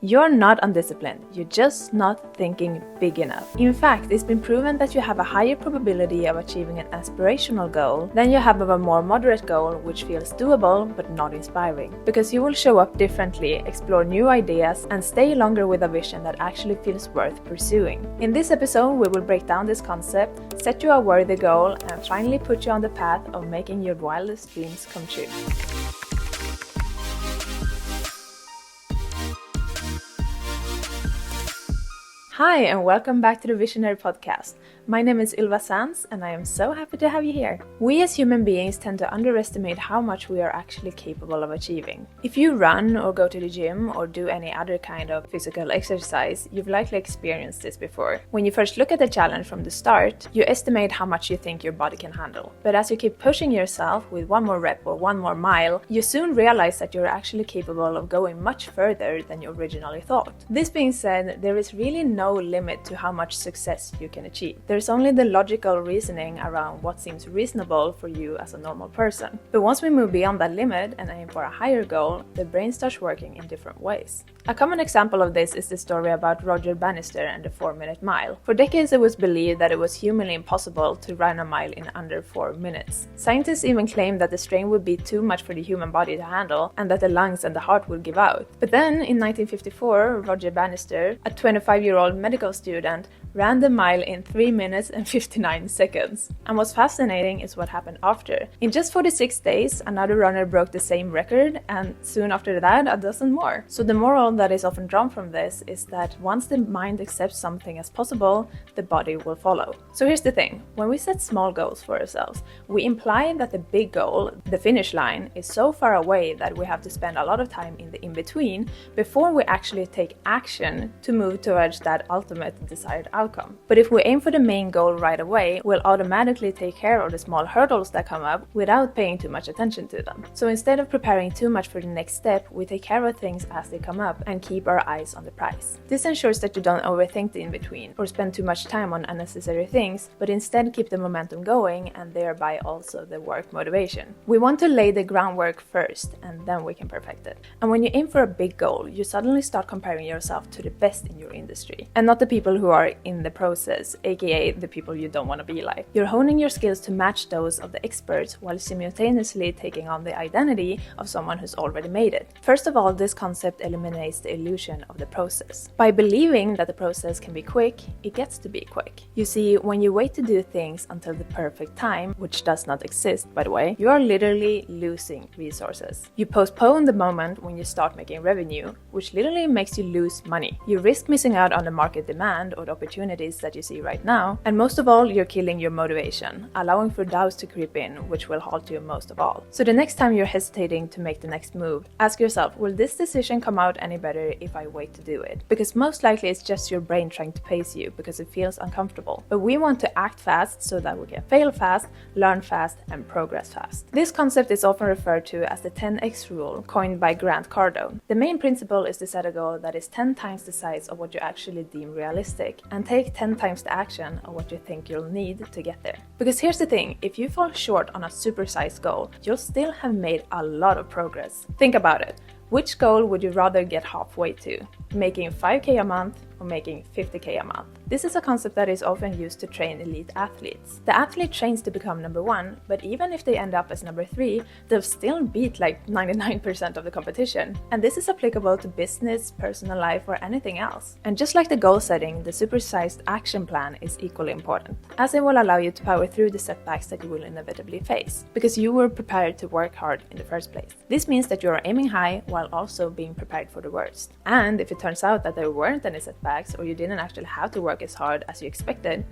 You're not undisciplined, you're just not thinking big enough. In fact, it's been proven that you have a higher probability of achieving an aspirational goal than you have of a more moderate goal which feels doable but not inspiring. Because you will show up differently, explore new ideas, and stay longer with a vision that actually feels worth pursuing. In this episode, we will break down this concept, set you a worthy goal, and finally put you on the path of making your wildest dreams come true. Hi, and welcome back to the Visionary Podcast. My name is Ylva Sands, and I am so happy to have you here. We as human beings tend to underestimate how much we are actually capable of achieving. If you run or go to the gym or do any other kind of physical exercise, you've likely experienced this before. When you first look at the challenge from the start, you estimate how much you think your body can handle. But as you keep pushing yourself with one more rep or one more mile, you soon realize that you're actually capable of going much further than you originally thought. This being said, there is really no limit to how much success you can achieve. There's only the logical reasoning around what seems reasonable for you as a normal person. But once we move beyond that limit and aim for a higher goal, the brain starts working in different ways. A common example of this is the story about Roger Bannister and the 4-minute mile. For decades it was believed that it was humanly impossible to run a mile in under 4 minutes. Scientists even claimed that the strain would be too much for the human body to handle and that the lungs and the heart would give out. But then in 1954, Roger Bannister, a 25-year-old medical student, ran the mile in 3 minutes and 59 seconds. And what's fascinating is what happened after. In just 46 days, another runner broke the same record, and soon after that, a dozen more. So the moral that is often drawn from this is that once the mind accepts something as possible, the body will follow. So here's the thing, when we set small goals for ourselves, we imply that the big goal, the finish line, is so far away that we have to spend a lot of time in the in-between before we actually take action to move towards that ultimate desired outcome. But if we aim for the main goal right away, we'll automatically take care of the small hurdles that come up without paying too much attention to them. So instead of preparing too much for the next step, we take care of things as they come up and keep our eyes on the prize. This ensures that you don't overthink the in-between or spend too much time on unnecessary things, but instead keep the momentum going and thereby also the work motivation. We want to lay the groundwork first and then we can perfect it. And when you aim for a big goal, you suddenly start comparing yourself to the best in your industry and not the people who are in the process, aka the people you don't want to be like. You're honing your skills to match those of the experts while simultaneously taking on the identity of someone who's already made it. First of all, this concept eliminates the illusion of the process. By believing that the process can be quick, it gets to be quick. You see, when you wait to do things until the perfect time, which does not exist by the way, you are literally losing resources. You postpone the moment when you start making revenue, which literally makes you lose money. You risk missing out on the market demand or the opportunities that you see right now, and most of all, you're killing your motivation, allowing for doubts to creep in, which will halt you most of all. So the next time you're hesitating to make the next move, ask yourself, will this decision come out any better if I wait to do it? Because most likely it's just your brain trying to pace you because it feels uncomfortable. But we want to act fast so that we can fail fast, learn fast, and progress fast. This concept is often referred to as the 10x rule, coined by Cardone. The main principle is to set a goal that is 10 times the size of what you actually deem realistic and take 10 times the action of what you think you'll need to get there. Because here's the thing, if you fall short on a supersized goal, you'll still have made a lot of progress. Think about it. Which goal would you rather get halfway to? Making 5k a month or making 50k a month? This is a concept that is often used to train elite athletes. The athlete trains to become number 1, but even if they end up as number 3, they'll still beat like 99% of the competition. And this is applicable to business, personal life, or anything else. And just like the goal setting, the supersized action plan is equally important, as it will allow you to power through the setbacks that you will inevitably face, because you were prepared to work hard in the first place. This means that you are aiming high while also being prepared for the worst. And if it turns out that there weren't any setbacks or you didn't actually have to work as hard as you expected,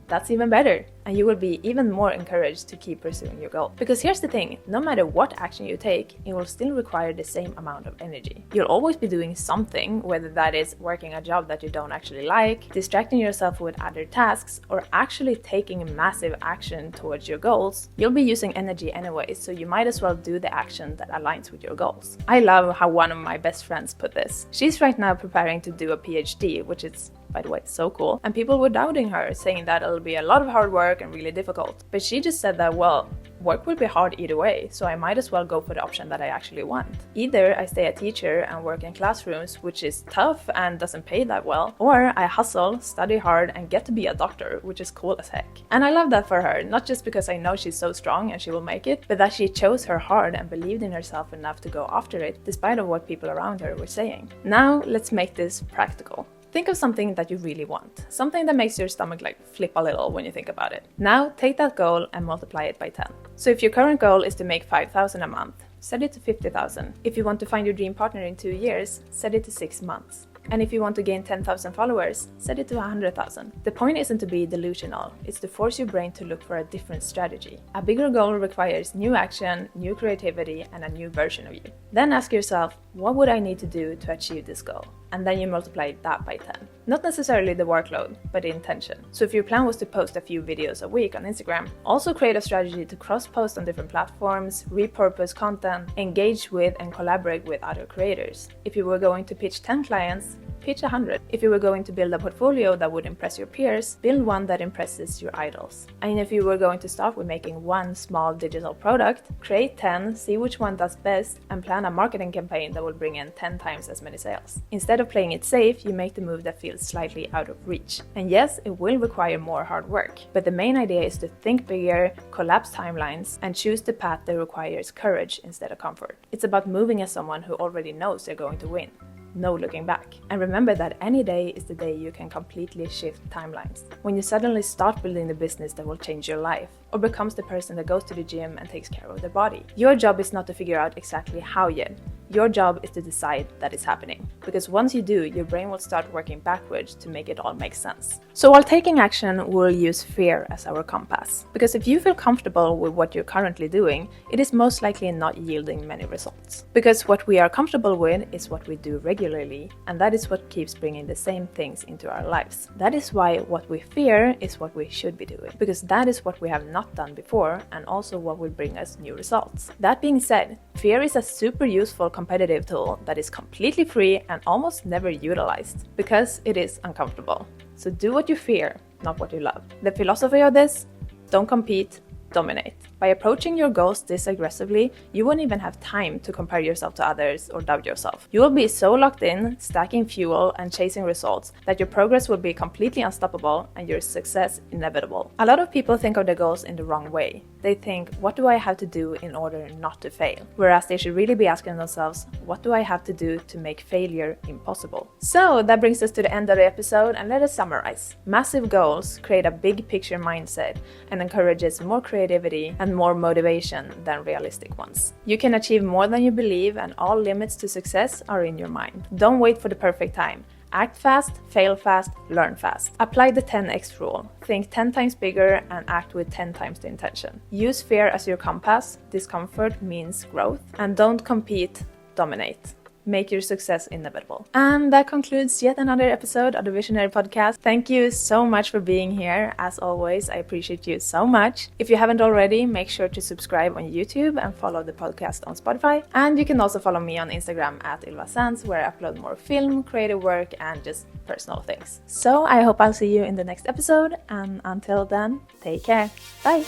that's even better, and you will be even more encouraged to keep pursuing your goal. Because here's the thing, no matter what action you take, it will still require the same amount of energy. You'll always be doing something, whether that is working a job that you don't actually like, distracting yourself with other tasks, or actually taking massive action towards your goals. You'll be using energy anyway, so you might as well do the action that aligns with your goals. I love how one of my best friends put this. She's right now preparing to do a PhD, which is, by the way, so cool. And people were doubting her, saying that it'll be a lot of hard work and really difficult. But she just said that, well, work will be hard either way, so I might as well go for the option that I actually want. Either I stay a teacher and work in classrooms, which is tough and doesn't pay that well, or I hustle, study hard, and get to be a doctor, which is cool as heck. And I love that for her, not just because I know she's so strong and she will make it, but that she chose her heart and believed in herself enough to go after it, despite of what people around her were saying. Now, let's make this practical. Think of something that you really want, something that makes your stomach flip a little when you think about it. Now, take that goal and multiply it by 10. So if your current goal is to make 5,000 a month, set it to 50,000. If you want to find your dream partner in 2 years, set it to 6 months. And if you want to gain 10,000 followers, set it to 100,000. The point isn't to be delusional, it's to force your brain to look for a different strategy. A bigger goal requires new action, new creativity, and a new version of you. Then ask yourself, what would I need to do to achieve this goal? And then you multiply that by 10. Not necessarily the workload, but the intention. So if your plan was to post a few videos a week on Instagram, also create a strategy to cross-post on different platforms, repurpose content, engage with and collaborate with other creators. If you were going to pitch 10 clients, pitch 100. If you were going to build a portfolio that would impress your peers, build one that impresses your idols. And if you were going to start with making one small digital product, create 10, see which one does best, and plan a marketing campaign that will bring in 10 times as many sales. Instead of playing it safe, you make the move that feels slightly out of reach. And yes, it will require more hard work, but the main idea is to think bigger, collapse timelines, and choose the path that requires courage instead of comfort. It's about moving as someone who already knows they're going to win. No looking back. And remember that any day is the day you can completely shift timelines. When you suddenly start building the business that will change your life, or becomes the person that goes to the gym and takes care of their body. Your job is not to figure out exactly how yet. Your job is to decide that it's happening. Because once you do, your brain will start working backwards to make it all make sense. So while taking action, we'll use fear as our compass. Because if you feel comfortable with what you're currently doing, it is most likely not yielding many results. Because what we are comfortable with is what we do regularly, and that is what keeps bringing the same things into our lives. That is why what we fear is what we should be doing. Because that is what we have not done before, and also what will bring us new results. That being said, fear is a super useful competitive tool that is completely free and almost never utilized, because it is uncomfortable. So do what you fear, not what you love. The philosophy of this: don't compete, dominate. By approaching your goals this aggressively, you won't even have time to compare yourself to others or doubt yourself. You will be so locked in, stacking fuel and chasing results, that your progress will be completely unstoppable and your success inevitable. A lot of people think of their goals in the wrong way. They think, what do I have to do in order not to fail? Whereas they should really be asking themselves, what do I have to do to make failure impossible? So that brings us to the end of the episode, and let us summarize. Massive goals create a big picture mindset and encourages more creativity and more motivation than realistic ones. You can achieve more than you believe, and all limits to success are in your mind. Don't wait for the perfect time. Act fast, fail fast, learn fast. Apply the 10x rule. Think 10 times bigger and act with 10 times the intention. Use fear as your compass. Discomfort means growth. And don't compete, dominate. Make your success inevitable. And that concludes yet another episode of the Visionary Podcast. Thank you so much for being here. As always, I appreciate you so much. If you haven't already, make sure to subscribe on YouTube and follow the podcast on Spotify. And you can also follow me on Instagram at @ylvasands, where I upload more film, creative work, and just personal things. So I hope I'll see you in the next episode. And until then, take care. Bye!